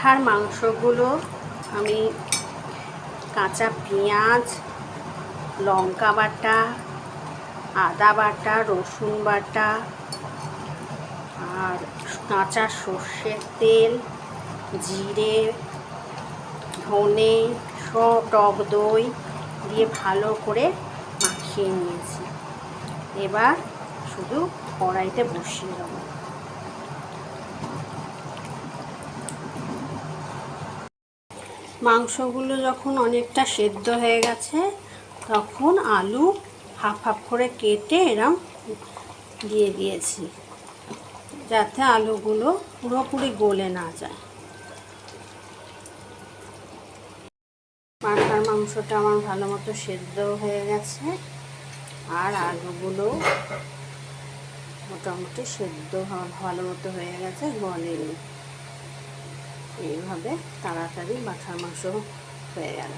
পাঁঠার মাংসগুলো আমি কাঁচা পেঁয়াজ, লঙ্কা বাটা, আদা বাটা, রসুন বাটা আর কাঁচা সর্ষের তেল, জিরে, ধনে, সব টক দই দিয়ে ভালো করে মাখিয়ে নিয়েছি। এবার শুধু কড়াইতে বসিয়ে দেবো। মাংসগুলো যখন অনেকটা সেদ্ধ হয়ে গেছে তখন আলু হাফ হাফ করে কেটে এরম দিয়ে দিয়েছি, যাতে আলুগুলো পুরোপুরি গলে না যায়। পাঁঠার মাংসটা আমার ভালো মতো সেদ্ধ হয়ে গেছে আর আলুগুলো মোটামুটি সেদ্ধ ভালো মতো হয়ে গেছে, গলেনি। এইভাবে তাড়াতাড়ি পাঁঠার মাংস হয়ে গেল।